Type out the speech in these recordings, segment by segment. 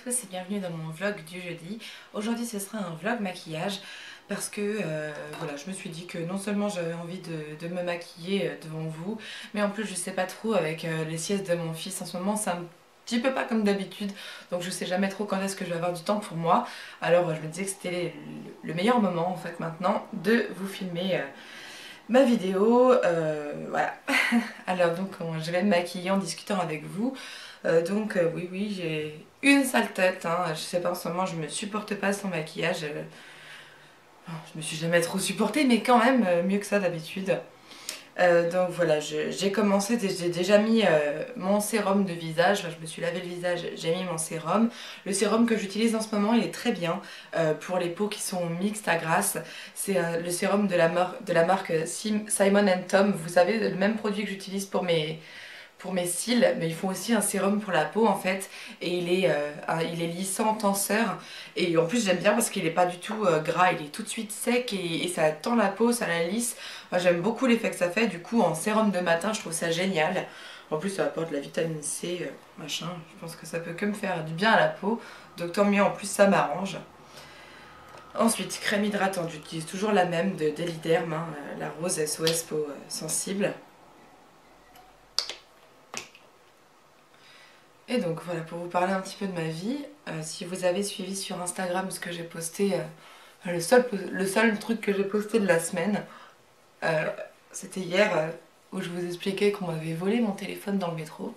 Tous et bienvenue dans mon vlog du jeudi. Aujourd'hui ce sera un vlog maquillage parce que voilà, je me suis dit que non seulement j'avais envie de me maquiller devant vous, mais en plus je sais pas trop avec les siestes de mon fils en ce moment, c'est un petit peu pas comme d'habitude, donc je sais jamais trop quand est-ce que je vais avoir du temps pour moi. Alors je me disais que c'était le meilleur moment en fait maintenant de vous filmer ma vidéo, voilà. Alors donc je vais me maquiller en discutant avec vous. Oui, j'ai une sale tête, hein. Je sais pas, en ce moment je me supporte pas sans maquillage. Je me suis jamais trop supportée, mais quand même mieux que ça d'habitude. Donc voilà, j'ai commencé, j'ai déjà mis mon sérum de visage. Enfin, je me suis lavé le visage, j'ai mis mon sérum. Le sérum que j'utilise en ce moment, il est très bien pour les peaux qui sont mixtes à grasse. C'est le sérum de la marque Simon Tom. Vous savez, le même produit que j'utilise pour mes cils, mais ils font aussi un sérum pour la peau en fait, et il est lissant, tenseur, et en plus j'aime bien parce qu'il est pas du tout gras, il est tout de suite sec et ça tend la peau, ça la lisse. Moi j'aime beaucoup l'effet que ça fait, du coup en sérum de matin je trouve ça génial. En plus ça apporte de la vitamine C, machin, je pense que ça peut que me faire du bien à la peau, donc tant mieux, en plus ça m'arrange. Ensuite, crème hydratante, j'utilise toujours la même de Deliderm, hein, la rose SOS peau sensible. Et donc voilà, pour vous parler un petit peu de ma vie, si vous avez suivi sur Instagram ce que j'ai posté, le seul truc que j'ai posté de la semaine, euh, c'était hier où je vous expliquais qu'on m'avait volé mon téléphone dans le métro.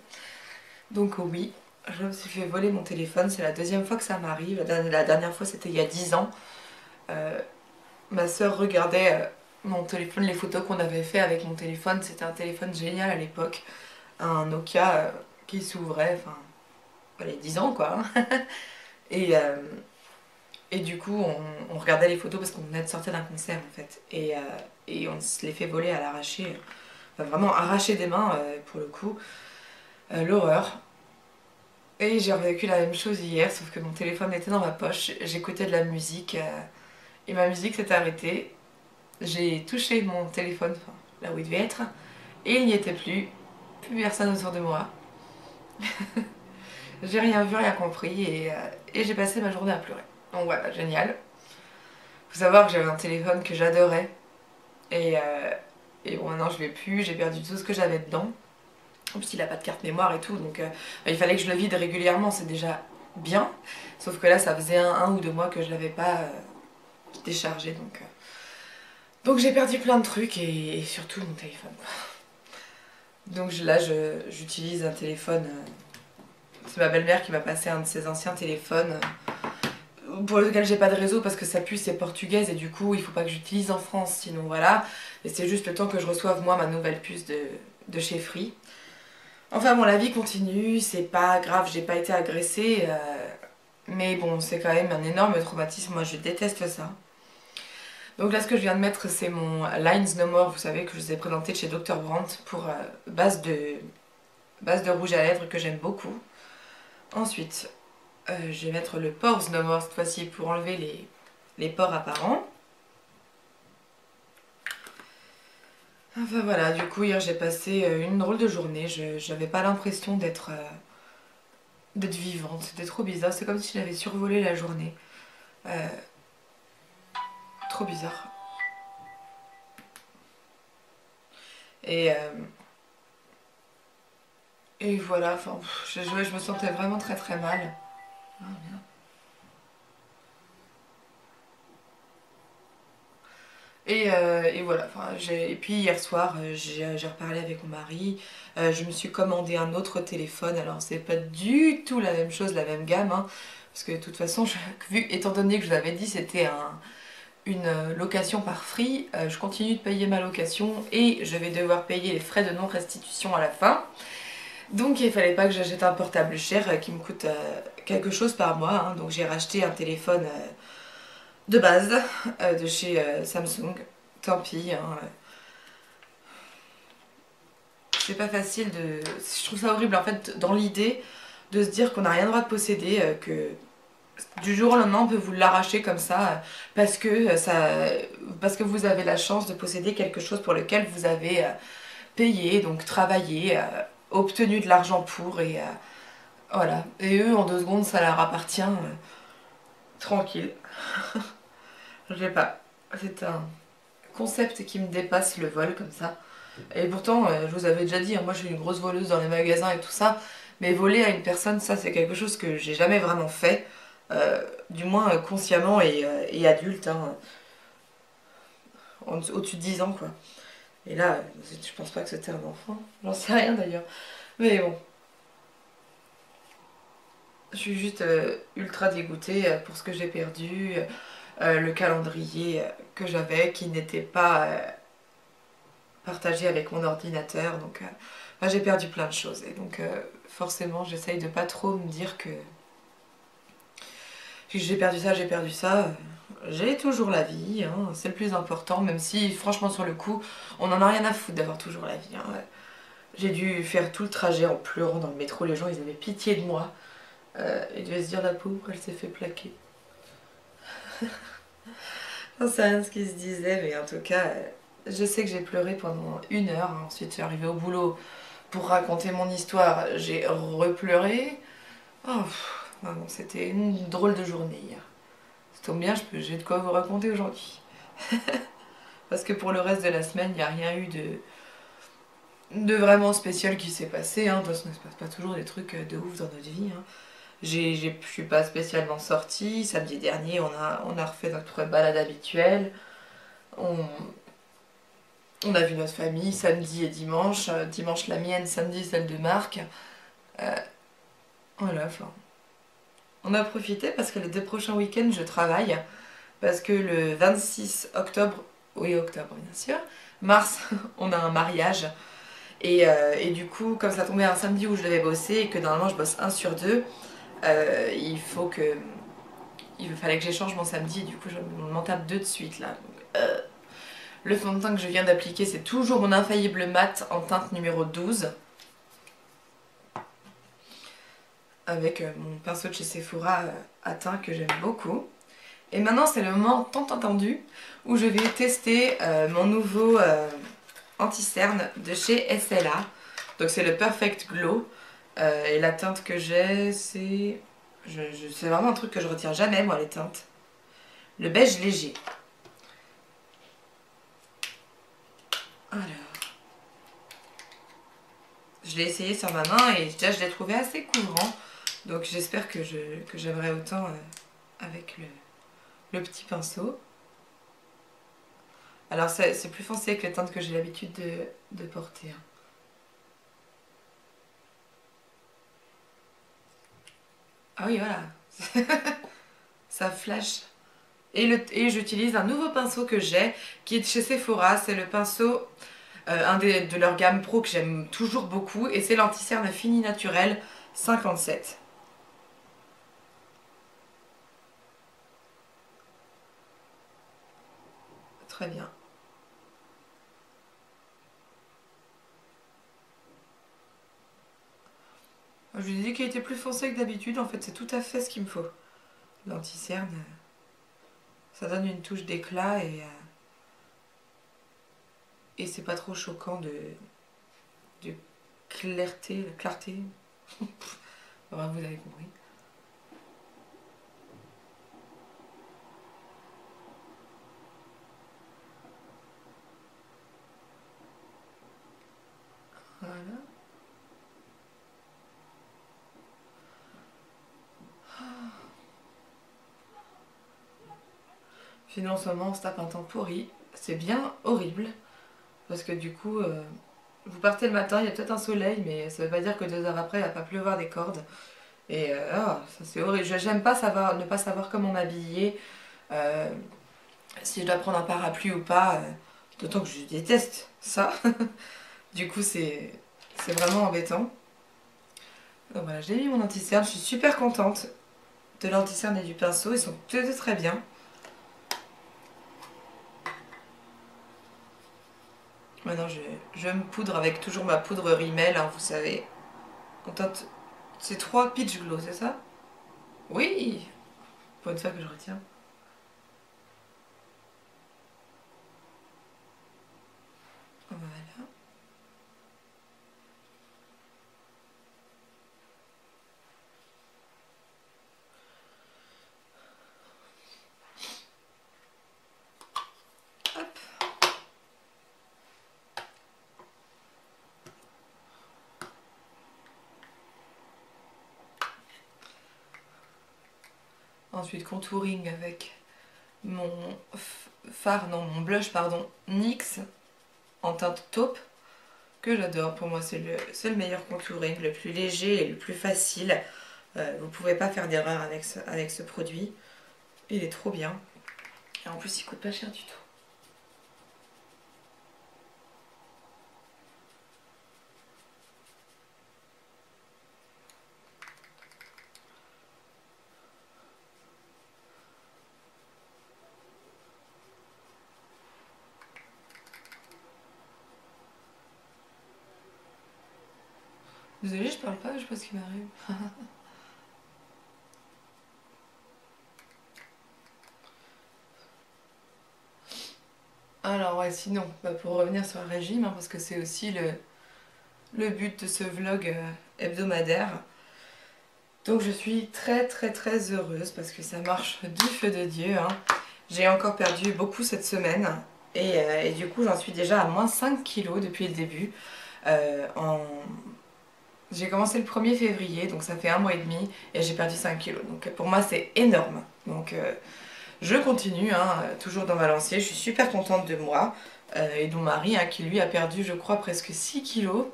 Donc oui, je me suis fait voler mon téléphone, c'est la deuxième fois que ça m'arrive. La dernière fois c'était il y a 10 ans. Euh, Ma soeur regardait mon téléphone, les photos qu'on avait fait avec mon téléphone, c'était un téléphone génial à l'époque, un Nokia qui s'ouvrait, enfin les 10 ans quoi. Et, euh, et du coup, on regardait les photos parce qu'on venait de sortir d'un concert en fait. Et on se les fait voler à l'arraché, enfin, vraiment arraché des mains pour le coup. L'horreur. Et j'ai revécu la même chose hier, sauf que mon téléphone était dans ma poche. J'écoutais de la musique et ma musique s'est arrêtée. J'ai touché mon téléphone, enfin, là où il devait être, et il n'y était plus. Plus personne autour de moi. J'ai rien vu, rien compris et j'ai passé ma journée à pleurer. Donc voilà, génial. Faut savoir que j'avais un téléphone que j'adorais et, euh, et bon maintenant je l'ai plus, j'ai perdu tout ce que j'avais dedans. En plus il a pas de carte mémoire et tout, donc il fallait que je le vide régulièrement, c'est déjà bien. Sauf que là ça faisait un ou deux mois que je l'avais pas déchargé, donc j'ai perdu plein de trucs et surtout mon téléphone. Donc là j'utilise un téléphone, c'est ma belle-mère qui m'a passé un de ses anciens téléphones pour lequel j'ai pas de réseau parce que sa puce est portugaise et du coup il faut pas que j'utilise en France, sinon voilà. Et c'est juste le temps que je reçoive moi ma nouvelle puce de chez Free. Enfin bon, la vie continue, c'est pas grave, j'ai pas été agressée, mais bon, c'est quand même un énorme traumatisme, moi je déteste ça. Donc là ce que je viens de mettre c'est mon Lines No More, vous savez, que je vous ai présenté de chez Dr. Brandt pour base de rouge à lèvres que j'aime beaucoup. Ensuite, je vais mettre le Pores No More cette fois-ci pour enlever les pores apparents. Enfin voilà, du coup hier j'ai passé une drôle de journée, j'avais pas l'impression d'être vivante, c'était trop bizarre, c'est comme si j'avais survolé la journée. Euh, Trop bizarre. Et, euh, et voilà, enfin, je me sentais vraiment très très mal. Ah, merde. Et voilà, enfin, et puis hier soir, j'ai reparlé avec mon mari, je me suis commandé un autre téléphone, alors c'est pas du tout la même chose, la même gamme, hein, parce que de toute façon, étant donné que je vous avais dit c'était une location par Free, je continue de payer ma location et je vais devoir payer les frais de non-restitution à la fin. Donc il fallait pas que j'achète un portable cher qui me coûte quelque chose par mois, hein, donc j'ai racheté un téléphone de base de chez Samsung. Tant pis, hein. C'est pas facile de... Je trouve ça horrible en fait dans l'idée de se dire qu'on n'a rien le droit de posséder, que du jour au lendemain on peut vous l'arracher comme ça parce que vous avez la chance de posséder quelque chose pour lequel vous avez payé, donc travaillé, obtenu de l'argent pour et... Voilà. Et eux, en 2 secondes, ça leur appartient. Tranquille. Je sais pas. C'est un concept qui me dépasse, le vol comme ça. Et pourtant, je vous avais déjà dit, hein, moi je suis une grosse voleuse dans les magasins et tout ça. Mais voler à une personne, ça c'est quelque chose que j'ai jamais vraiment fait. Du moins consciemment et adulte. Hein, au-dessus de 10 ans quoi. Et là, je pense pas que c'était un enfant. J'en sais rien d'ailleurs. Mais bon. Je suis juste ultra dégoûtée pour ce que j'ai perdu. Le calendrier que j'avais qui n'était pas partagé avec mon ordinateur. Donc enfin, j'ai perdu plein de choses. Et donc forcément j'essaye de pas trop me dire que j'ai perdu ça, j'ai perdu ça. J'ai toujours la vie, hein, c'est le plus important, même si franchement sur le coup, on en a rien à foutre d'avoir toujours la vie. Hein, ouais. J'ai dû faire tout le trajet en pleurant dans le métro, les gens ils avaient pitié de moi. Ils devaient se dire la pauvre, elle s'est fait plaquer. J'en sais rien de ce qu'ils se disaient, mais en tout cas, je sais que j'ai pleuré pendant 1 heure. Ensuite, je suis arrivée au boulot pour raconter mon histoire. J'ai repleuré. Oh, vraiment, c'était une drôle de journée hier. Ça tombe bien, j'ai de quoi vous raconter aujourd'hui. Parce que pour le reste de la semaine, il n'y a rien eu de vraiment spécial qui s'est passé. Hein. De toute façon, il ne se passe pas toujours des trucs de ouf dans notre vie. Hein. Je suis pas spécialement sortie. Samedi dernier, on a refait notre balade habituelle. On, on a vu notre famille samedi et dimanche. Dimanche la mienne, samedi celle de Marc. Euh, voilà, enfin. On a profité parce que les 2 prochains week-ends, je travaille. Parce que le 26 octobre, oui octobre bien sûr, mars, on a un mariage. Et du coup, comme ça tombait un samedi où je devais bosser et que normalement je bosse 1 sur 2, il fallait que j'échange mon samedi et du coup je m'en tape 2 de suite là. Le fond de teint que je viens d'appliquer, c'est toujours mon infaillible mat en teinte numéro 12. Avec mon pinceau de chez Sephora à teint que j'aime beaucoup. Et maintenant c'est le moment tant attendu où je vais tester mon nouveau anti-cerne de chez SLA. Donc c'est le Perfect Glow. Et la teinte que j'ai, c'est... c'est vraiment un truc que je retire jamais, moi, les teintes. Le beige léger. Alors... Je l'ai essayé sur ma main et déjà je l'ai trouvé assez couvrant. Donc j'espère que j'aimerais autant avec le petit pinceau. Alors c'est plus foncé que les teintes que j'ai l'habitude de porter. Hein. Ah oui, voilà. Ça flash. Et j'utilise un nouveau pinceau que j'ai, qui est de chez Sephora. C'est le pinceau, de leur gamme pro que j'aime toujours beaucoup. Et c'est l'anti-cerne fini naturel 57. Très bien. Je lui ai dit qu'il était plus foncé que d'habitude. En fait, c'est tout à fait ce qu'il me faut. L'anti-cerne, ça donne une touche d'éclat et c'est pas trop choquant de clarté. Enfin, vous avez compris. Voilà. Sinon, en ce moment, on se tape un temps pourri. C'est bien horrible. Parce que du coup, vous partez le matin, il y a peut-être un soleil, mais ça veut pas dire que 2 heures après, il va pas pleuvoir des cordes. Et ça c'est horrible. J'aime pas ne pas savoir comment m'habiller, euh, si je dois prendre un parapluie ou pas. D'autant que je déteste ça. Du coup, c'est vraiment embêtant. Donc voilà, j'ai mis mon anti-cerne. Je suis super contente de l'anti-cerne et du pinceau. Ils sont tous deux très bien. Maintenant, je me poudre avec toujours ma poudre Rimmel, hein, vous savez. C'est 3 Peach Glow, c'est ça? Oui! Pour une fois que je retiens. Voilà. Ensuite contouring avec mon mon blush pardon, NYX en teinte taupe que j'adore. Pour moi c'est le meilleur contouring, le plus léger et le plus facile. Vous pouvez pas faire d'erreur avec ce produit. Il est trop bien. Et en plus il coûte pas cher du tout. Désolée, je parle pas, je sais pas ce qui m'arrive. Alors ouais, sinon, pour revenir sur le régime, hein, parce que c'est aussi le but de ce vlog hebdomadaire. Donc je suis très heureuse parce que ça marche du feu de Dieu. Hein. J'ai encore perdu beaucoup cette semaine et du coup j'en suis déjà à moins 5 kilos depuis le début. J'ai commencé le 1er février, donc ça fait 1 mois et demi et j'ai perdu 5 kilos. Donc pour moi c'est énorme. Donc je continue, hein, toujours dans ma lancée, je suis super contente de moi et de mon mari hein, qui lui a perdu je crois presque 6 kilos.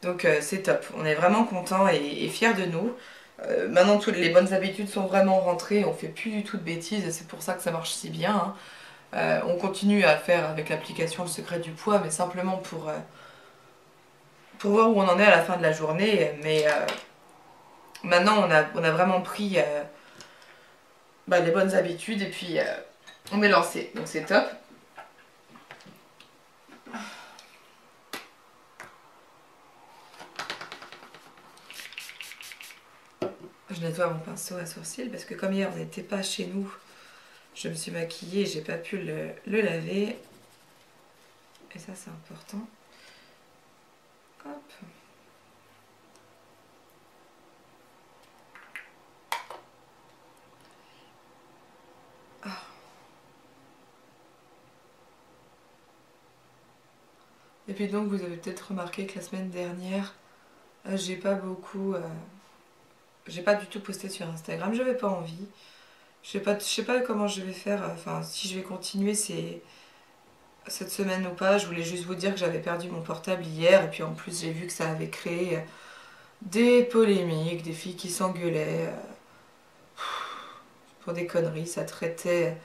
Donc c'est top, on est vraiment contents et fiers de nous. Maintenant toutes les bonnes habitudes sont vraiment rentrées, on fait plus du tout de bêtises et c'est pour ça que ça marche si bien. Hein. On continue à faire avec l'application le secret du poids mais simplement pour voir où on en est à la fin de la journée. Mais maintenant on a vraiment pris les bonnes habitudes et puis on est lancé, donc c'est top. Je nettoie mon pinceau à sourcils parce que comme hier on n'était pas chez nous, je me suis maquillée et j'ai pas pu le laver. Et ça c'est important. Hop. Ah. Et puis donc vous avez peut-être remarqué que la semaine dernière, j'ai pas du tout posté sur Instagram, j'avais pas envie. Je sais pas comment je vais faire, enfin si je vais continuer cette semaine ou pas. Je voulais juste vous dire que j'avais perdu mon portable hier et puis en plus j'ai vu que ça avait créé des polémiques, des filles qui s'engueulaient pour des conneries, ça traitait...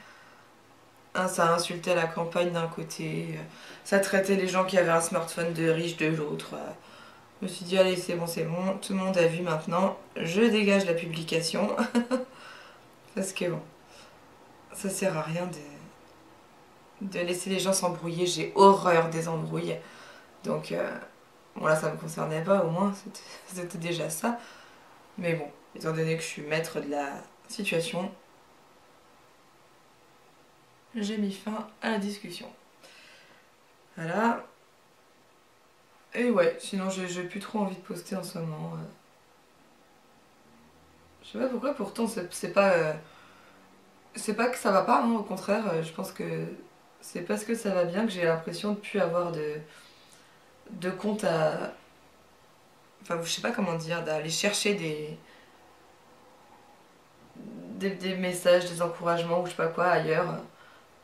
ça insultait la campagne d'un côté, ça traitait les gens qui avaient un smartphone de riches de l'autre. Je me suis dit allez c'est bon, tout le monde a vu maintenant, je dégage la publication. Parce que bon, ça sert à rien de laisser les gens s'embrouiller, j'ai horreur des embrouilles. Donc bon là ça me concernait pas, au moins c'était déjà ça. Mais bon, étant donné que je suis maître de la situation, j'ai mis fin à la discussion. Voilà. Et ouais, sinon j'ai plus trop envie de poster en ce moment. Je sais pas pourquoi, pourtant c'est pas que ça va pas, hein, au contraire, je pense que c'est parce que ça va bien que j'ai l'impression de plus avoir de compte à... Enfin, je sais pas comment dire, d'aller chercher des messages, des encouragements ou je sais pas quoi ailleurs.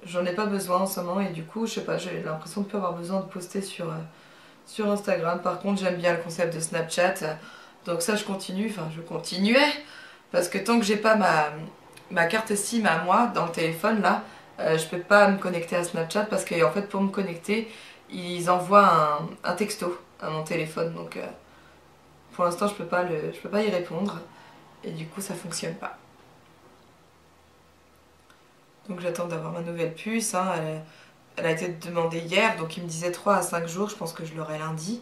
J'en ai pas besoin en ce moment et du coup, je sais pas, j'ai l'impression de plus avoir besoin de poster sur Instagram. Par contre, j'aime bien le concept de Snapchat. Donc ça, je continue, enfin je continuais. Parce que tant que j'ai pas ma carte SIM à moi dans le téléphone là, je peux pas me connecter à Snapchat parce que en fait pour me connecter, ils envoient un texto à mon téléphone. Donc pour l'instant, je peux pas y répondre. Et du coup, ça fonctionne pas. Donc j'attends d'avoir ma nouvelle puce. Hein. Elle a été demandée hier, donc il me disait 3 à 5 jours. Je pense que je l'aurai lundi.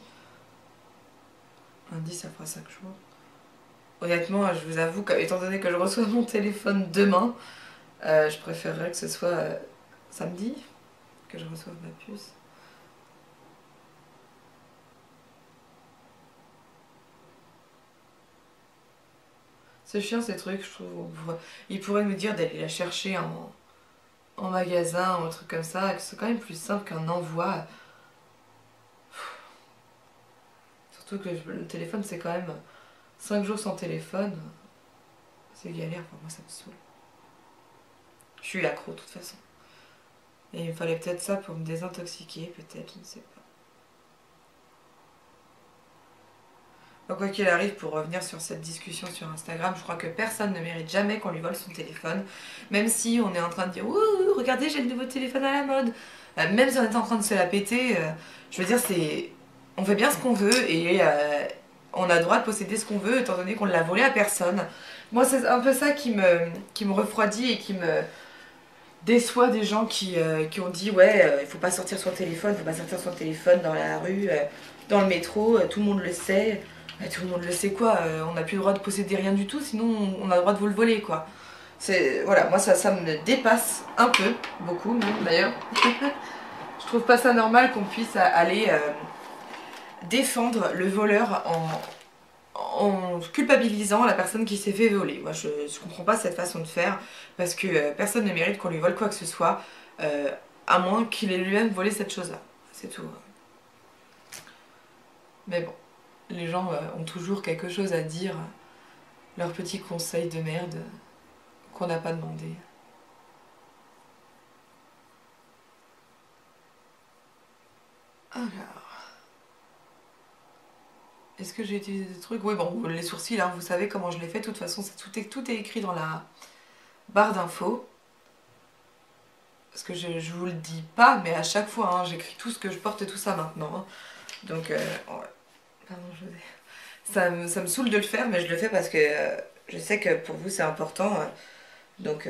Lundi, ça fera 5 jours. Honnêtement, je vous avoue qu'étant donné que je reçois mon téléphone demain, je préférerais que ce soit samedi que je reçoive ma puce. C'est chiant ces trucs, je trouve. Ils pourraient me dire d'aller la chercher en magasin ou un truc comme ça, que c'est quand même plus simple qu'un envoi. Surtout que le téléphone, c'est quand même 5 jours sans téléphone. C'est galère, pour moi ça me saoule. Je suis accro de toute façon. Et il me fallait peut-être ça pour me désintoxiquer, peut-être, je ne sais pas. Donc quoi qu'il arrive, pour revenir sur cette discussion sur Instagram, je crois que personne ne mérite jamais qu'on lui vole son téléphone. Même si on est en train de dire « Ouh, regardez, j'ai le nouveau téléphone à la mode !» Même si on est en train de se la péter, je veux dire, c'est... On fait bien ce qu'on veut et on a le droit de posséder ce qu'on veut étant donné qu'on ne l'a volé à personne. Moi, c'est un peu ça qui me refroidit et qui me déçoit des gens qui ont dit « Ouais, il faut pas sortir son téléphone, il faut pas sortir son téléphone dans la rue, dans le métro, tout le monde le sait. » Tout le monde le sait quoi, on n'a plus le droit de posséder rien du tout, sinon on a le droit de vous le voler quoi. Voilà, moi ça me dépasse un peu, beaucoup même d'ailleurs. Je trouve pas ça normal qu'on puisse aller défendre le voleur en culpabilisant la personne qui s'est fait voler. Moi je comprends pas cette façon de faire, parce que personne ne mérite qu'on lui vole quoi que ce soit, à moins qu'il ait lui-même volé cette chose-là. C'est tout. Mais bon, les gens ont toujours quelque chose à dire, leurs petits conseils de merde qu'on n'a pas demandé. Alors, est-ce que j'ai utilisé des trucs? Oui, bon, les sourcils, hein, vous savez comment je les fais. De toute façon, tout est écrit dans la barre d'infos. Parce que je vous le dis pas, mais à chaque fois, hein, j'écris tout ce que je porte et tout ça maintenant. Hein. Donc, ouais. Pardon, José. Ça me saoule de le faire, mais je le fais parce que je sais que pour vous c'est important. Donc,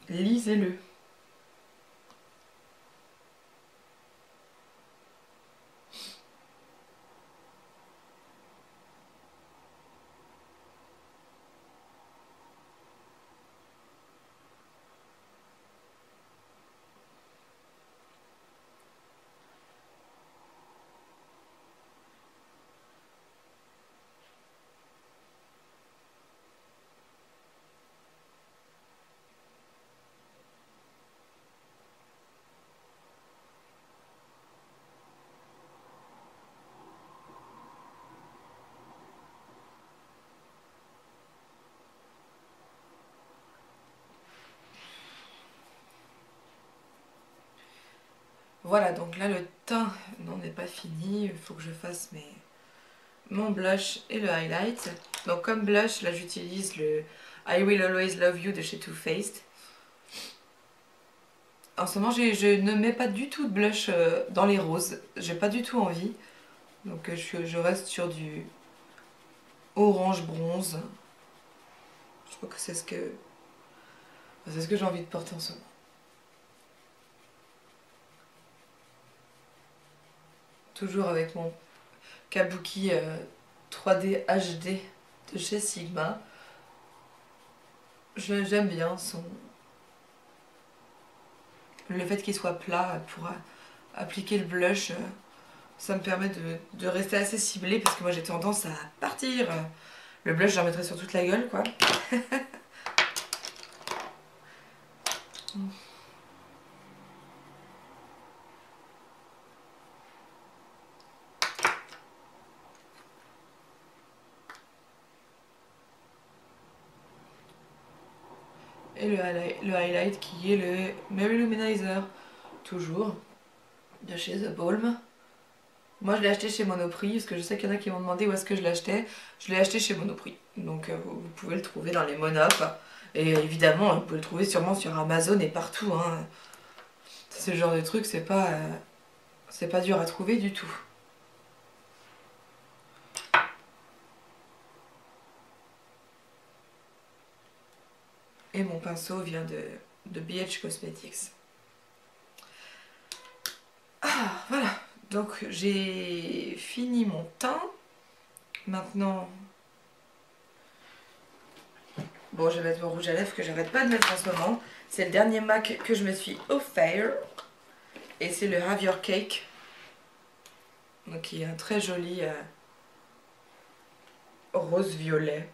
lisez-le. Voilà, donc là le teint n'est pas fini, il faut que je fasse mon blush et le highlight. Donc comme blush, là j'utilise le I Will Always Love You de chez Too Faced. En ce moment je ne mets pas du tout de blush dans les roses, j'ai pas du tout envie. Donc je reste sur du orange bronze. Je crois que c'est ce que j'ai envie de porter en ce moment. Toujours avec mon Kabuki 3D HD de chez Sigma. J'aime bien le fait qu'il soit plat pour appliquer le blush. Ça me permet de rester assez ciblée parce que moi j'ai tendance à partir. Le blush j'en mettrai sur toute la gueule quoi. Et le highlight qui est le Mary Luminizer, toujours, de chez The Balm. Moi je l'ai acheté chez Monoprix, parce que je sais qu'il y en a qui m'ont demandé où est-ce que je l'achetais. Je l'ai acheté chez Monoprix, donc vous pouvez le trouver dans les Monop. Et évidemment, vous pouvez le trouver sûrement sur Amazon et partout. Hein. Ce genre de truc, c'est pas dur à trouver du tout. Et mon pinceau vient de BH Cosmetics. Ah, voilà. Donc j'ai fini mon teint. Maintenant... Bon, je vais mettre mon rouge à lèvres que j'arrête pas de mettre en ce moment. C'est le dernier MAC que je me suis offert. Et c'est le Have Your Cake. Donc il y a un très joli rose-violet.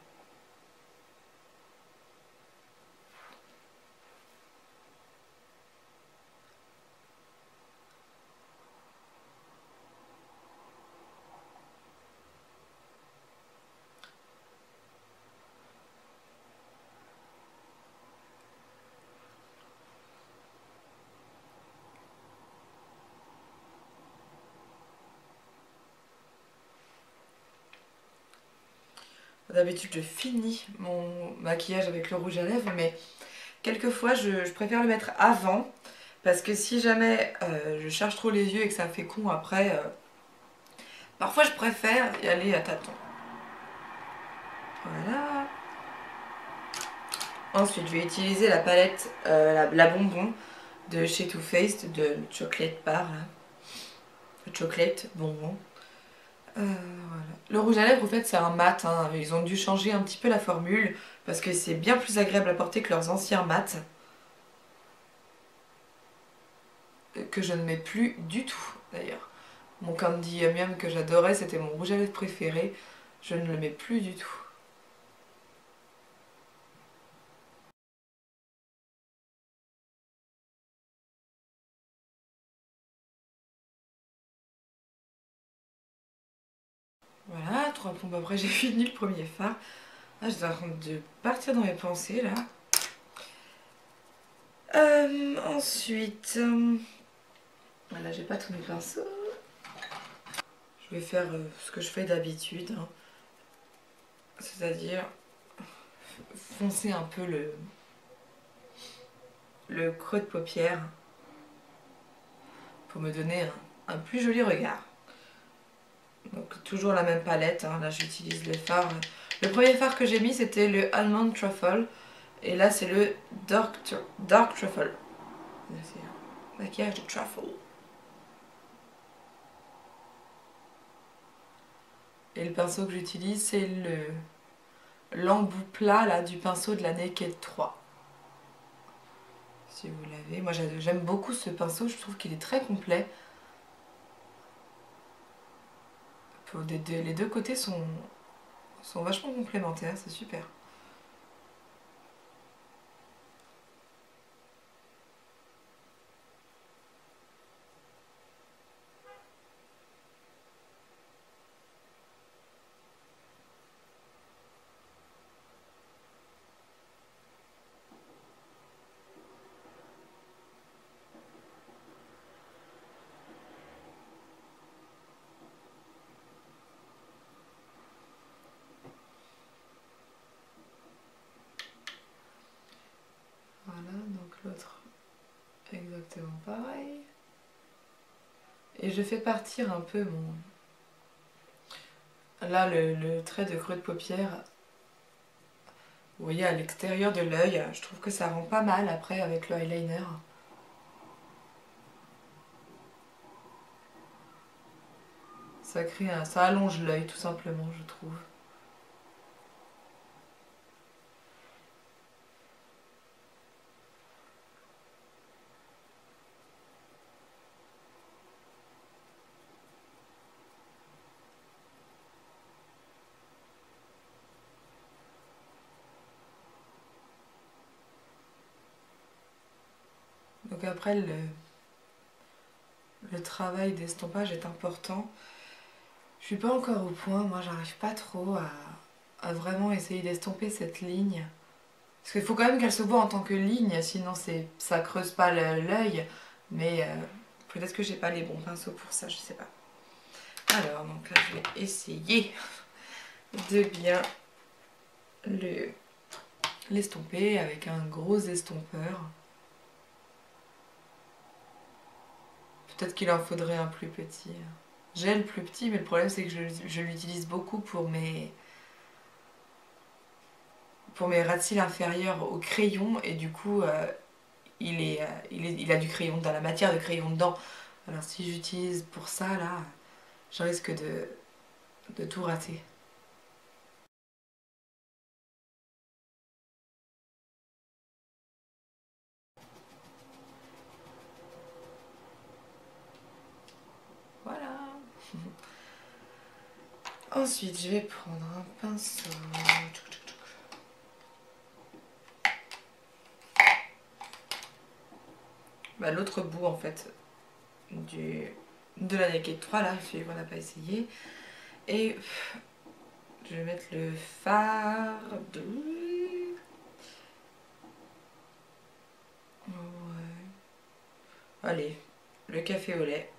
D'habitude je finis mon maquillage avec le rouge à lèvres, mais quelquefois je préfère le mettre avant, parce que si jamais je cherche trop les yeux et que ça fait con après, parfois je préfère y aller à tâtons. Voilà. Ensuite je vais utiliser la palette la bonbon de chez Too Faced, de Chocolate Bar là. Chocolate bonbon. Voilà. Le rouge à lèvres, en fait, c'est un mat. Hein. Ils ont dû changer un petit peu la formule parce que c'est bien plus agréable à porter que leurs anciens mats. Que je ne mets plus du tout, d'ailleurs. Mon Candy Yum que j'adorais, c'était mon rouge à lèvres préféré. Je ne le mets plus du tout. Voilà, 3 pompes après, j'ai fini le premier fard. Là, j'étais en train de partir dans mes pensées, là. Ensuite... Voilà, j'ai pas tous mes pinceaux. Je vais faire ce que je fais d'habitude. Hein. C'est-à-dire foncer un peu le creux de paupière pour me donner un plus joli regard. Donc toujours la même palette, hein. Là j'utilise les fards. Le premier fard que j'ai mis c'était le Almond Truffle et là c'est le Dark Truffle. C'est un maquillage de truffle. Et le pinceau que j'utilise c'est l'embout plat là, du pinceau de la Naked 3. Si vous l'avez. Moi j'aime beaucoup ce pinceau, je trouve qu'il est très complet. Les deux côtés sont vachement complémentaires, c'est super. Voilà, donc l'autre exactement pareil. Et je fais partir un peu mon... Là, le trait de creux de paupière, vous voyez, à l'extérieur de l'œil, je trouve que ça rend pas mal après avec le eyeliner. Ça allonge l'œil tout simplement, je trouve. Donc après, le travail d'estompage est important. Je suis pas encore au point, moi j'arrive pas trop à vraiment essayer d'estomper cette ligne. Parce qu'il faut quand même qu'elle se voit en tant que ligne, sinon ça creuse pas l'œil. Mais peut-être que j'ai pas les bons pinceaux pour ça, je sais pas. Alors, donc là je vais essayer de bien l'estomper avec un gros estompeur. Peut-être qu'il en faudrait un plus petit. J'ai le plus petit, mais le problème c'est que je l'utilise beaucoup pour mes ras de cils inférieurs au crayon et du coup il a du crayon dans la matière de crayon dedans. Alors si j'utilise pour ça là, je risque de tout rater. Voilà. Ensuite je vais prendre un pinceau. Bah, l'autre bout en fait de la Naked 3 là, celui qu'on n'a pas essayé. Et je vais mettre le fard de... Ouais. Allez, le café au lait.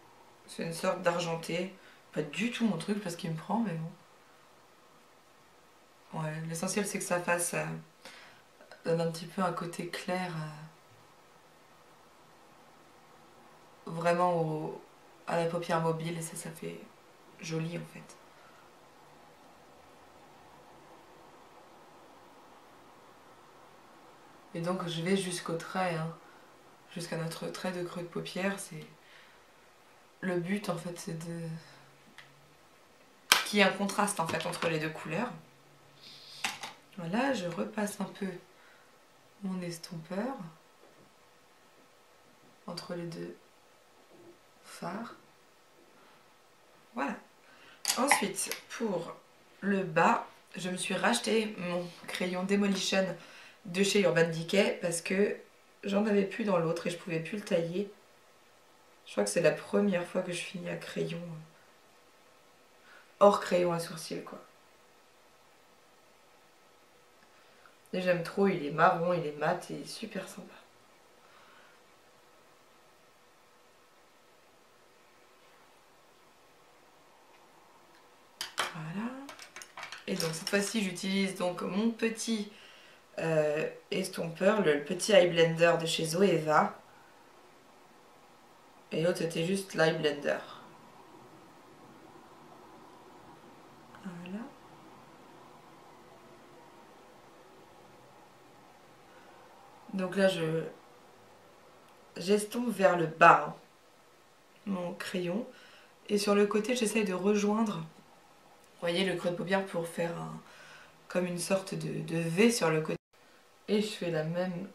C'est une sorte d'argenté. Pas du tout mon truc parce qu'il me prend, mais bon. Ouais, l'essentiel c'est que ça fasse donne un petit peu un côté clair vraiment à la paupière mobile et ça fait joli en fait. Et donc je vais jusqu'au trait, hein, jusqu'à notre trait de creux de paupière. C'est le but en fait, c'est de qu'il y ait un contraste en fait entre les deux couleurs. Voilà, je repasse un peu mon estompeur entre les deux fards. Voilà. Ensuite, pour le bas, je me suis racheté mon crayon Demolition de chez Urban Decay parce que j'en avais plus dans l'autre et je pouvais plus le tailler. Je crois que c'est la première fois que je finis à crayon, hors crayon à sourcils quoi. Et j'aime trop, il est marron, il est mat et super sympa. Voilà. Et donc cette fois-ci j'utilise donc mon petit estompeur, le petit eye blender de chez Zoeva. Et l'autre c'était juste l'eye blender. Voilà. Donc là j'estompe vers le bas hein, mon crayon. Et sur le côté j'essaye de rejoindre, vous voyez, le creux de paupière pour faire comme une sorte de V sur le côté. Et je fais la même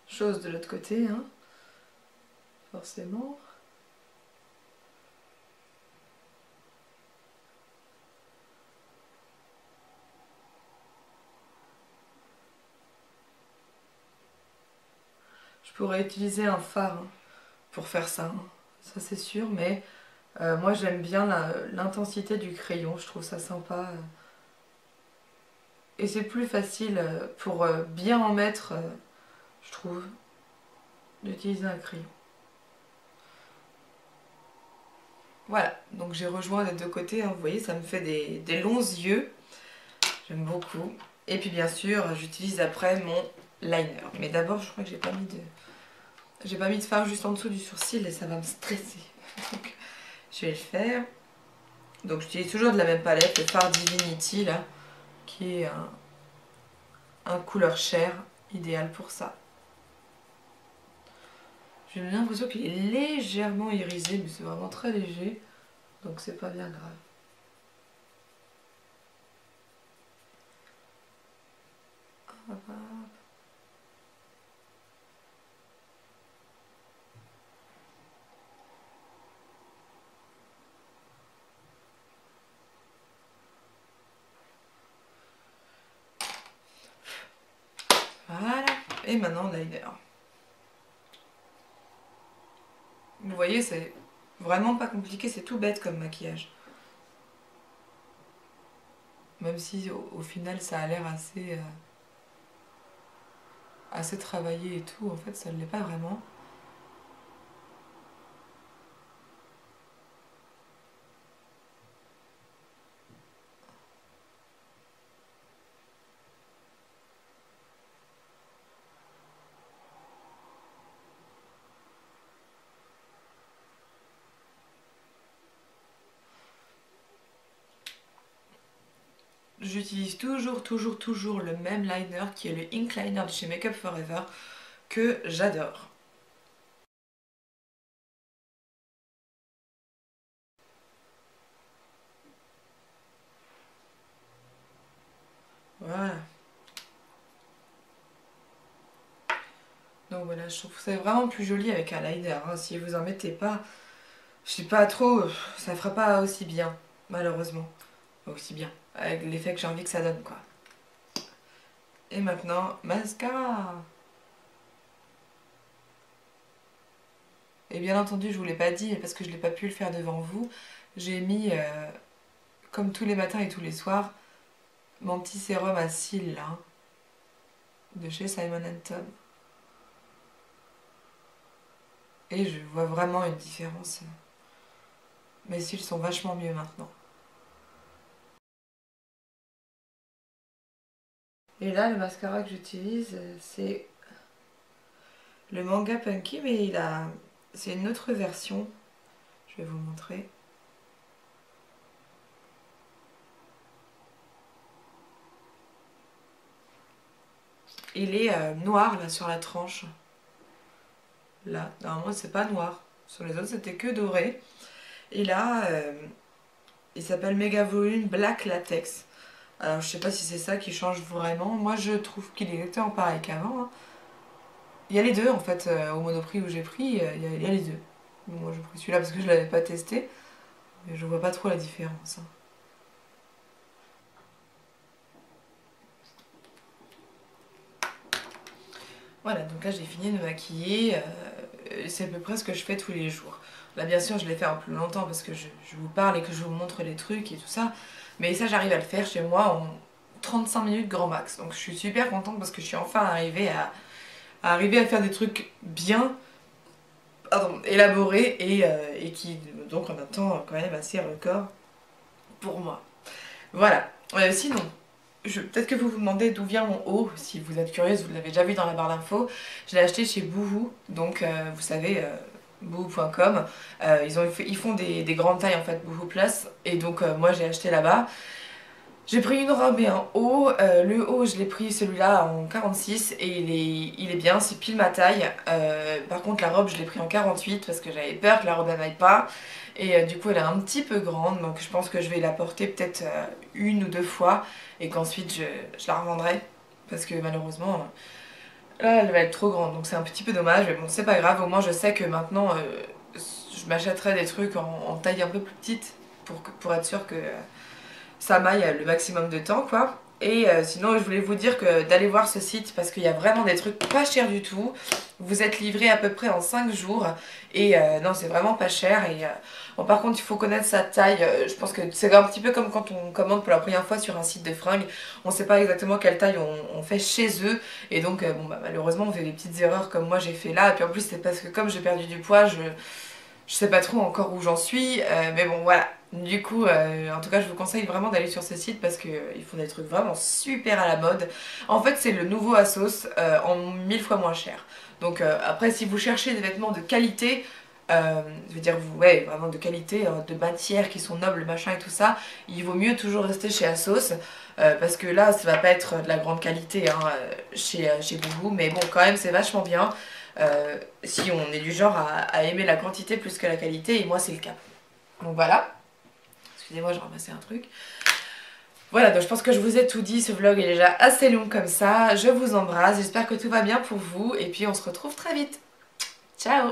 chose de l'autre côté, hein, forcément. Je pourrais utiliser un fard hein, pour faire ça, hein, ça c'est sûr, mais moi j'aime bien l'intensité du crayon, je trouve ça sympa. Et c'est plus facile pour bien en mettre, je trouve, d'utiliser un crayon. Voilà, donc j'ai rejoint les deux côtés, hein, vous voyez, ça me fait des longs yeux. J'aime beaucoup. Et puis bien sûr, j'utilise après mon liner. Mais d'abord, je crois que j'ai pas mis de fard juste en dessous du sourcil et ça va me stresser. Donc, je vais le faire. Donc j'utilise toujours de la même palette, le fard Divinity là, qui est un couleur chair, idéal pour ça. J'ai l'impression qu'il est légèrement irisé, mais c'est vraiment très léger, donc c'est pas bien grave. Hop, hop. Voilà, et maintenant liner. Vous voyez, c'est vraiment pas compliqué, c'est tout bête comme maquillage. Même si au final ça a l'air assez travaillé et tout, en fait ça ne l'est pas vraiment. J'utilise toujours le même liner qui est le Ink Liner de chez Makeup Forever que j'adore. Voilà. Donc voilà, je trouve que c'est vraiment plus joli avec un liner. Hein. Si vous en mettez pas, je sais pas trop, ça fera pas aussi bien, malheureusement. Aussi bien, avec l'effet que j'ai envie que ça donne, quoi. Et maintenant, mascara. Et bien entendu, je vous l'ai pas dit, parce que je l'ai pas pu le faire devant vous, j'ai mis, comme tous les matins et tous les soirs, mon petit sérum à cils, là, de chez Simon Tom. Et je vois vraiment une différence. Mes cils sont vachement mieux maintenant. Et là, le mascara que j'utilise, c'est le Manga Punky, mais c'est une autre version. Je vais vous montrer. Il est noir là sur la tranche. Là, normalement c'est pas noir. Sur les autres c'était que doré. Et là, il s'appelle Mega Volume Black Latex. Alors je sais pas si c'est ça qui change vraiment. Moi je trouve qu'il est exactement pareil qu'avant. Hein. Il y a les deux en fait, au Monoprix où j'ai pris, il y a les deux. Bon, moi j'ai pris celui-là parce que je l'avais pas testé. Mais je vois pas trop la différence. Hein. Voilà, donc là j'ai fini de me maquiller, c'est à peu près ce que je fais tous les jours. Là bien sûr je l'ai fait un peu longtemps parce que je vous parle et que je vous montre les trucs et tout ça, mais ça j'arrive à le faire chez moi en 35 minutes grand max. Donc je suis super contente parce que je suis enfin arrivée à faire des trucs bien élaborés et qui donc en un temps quand même assez record pour moi. Voilà, sinon... Peut-être que vous vous demandez d'où vient mon haut, si vous êtes curieuse, vous l'avez déjà vu dans la barre d'infos. Je l'ai acheté chez Boohoo, donc vous savez, boohoo.com. Ils font des grandes tailles en fait, Boohoo Plus, et donc moi j'ai acheté là-bas. J'ai pris une robe et un haut. Le haut, je l'ai pris celui-là en 46 et il est bien, c'est pile ma taille. Par contre, la robe, je l'ai pris en 48 parce que j'avais peur que la robe elle n'aille pas. Et du coup, elle est un petit peu grande, donc je pense que je vais la porter peut-être une ou deux fois et qu'ensuite je la revendrai parce que malheureusement, là, elle va être trop grande. Donc c'est un petit peu dommage, mais bon, c'est pas grave. Au moins, je sais que maintenant, je m'achèterai des trucs en taille un peu plus petite pour être sûre que ça m'aille le maximum de temps quoi. Et sinon je voulais vous dire que d'aller voir ce site parce qu'il y a vraiment des trucs pas chers du tout. Vous êtes livré à peu près en 5 jours et non c'est vraiment pas cher. Et bon, par contre il faut connaître sa taille. Je pense que c'est un petit peu comme quand on commande pour la première fois sur un site de fringues. On sait pas exactement quelle taille on fait chez eux et donc bon, bah, malheureusement on fait des petites erreurs comme moi j'ai fait là. Et puis en plus c'est parce que comme j'ai perdu du poids je sais pas trop encore où j'en suis, mais bon voilà. Du coup, en tout cas je vous conseille vraiment d'aller sur ce site parce qu'ils font des trucs vraiment super à la mode. En fait c'est le nouveau ASOS en 1000 fois moins cher. Donc après si vous cherchez des vêtements de qualité, je veux dire ouais, vraiment de qualité, de matières qui sont nobles machin et tout ça, il vaut mieux toujours rester chez ASOS. Parce que là ça va pas être de la grande qualité hein, chez Boohoo, mais bon quand même c'est vachement bien. Si on est du genre à aimer la quantité plus que la qualité, et moi c'est le cas. Donc voilà, excusez-moi, j'ai ramassé un truc. Voilà, donc je pense que je vous ai tout dit, ce vlog est déjà assez long comme ça. Je vous embrasse, j'espère que tout va bien pour vous, et puis on se retrouve très vite. Ciao!